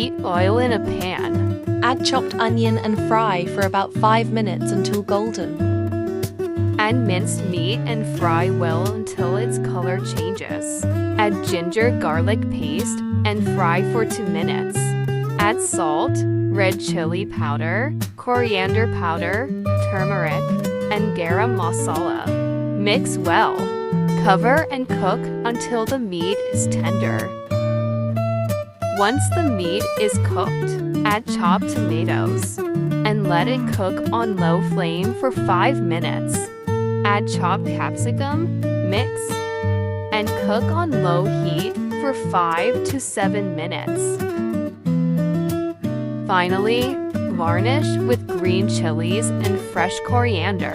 Heat oil in a pan. Add chopped onion and fry for about 5 minutes until golden. Add minced meat and fry well until its color changes. Add ginger garlic paste and fry for 2 minutes. Add salt, red chili powder, coriander powder, turmeric, and garam masala. Mix well. Cover and cook until the meat is tender. Once the meat is cooked, add chopped tomatoes and let it cook on low flame for 5 minutes. Add chopped capsicum, mix, and cook on low heat for 5 to 7 minutes. Finally, garnish with green chilies and fresh coriander.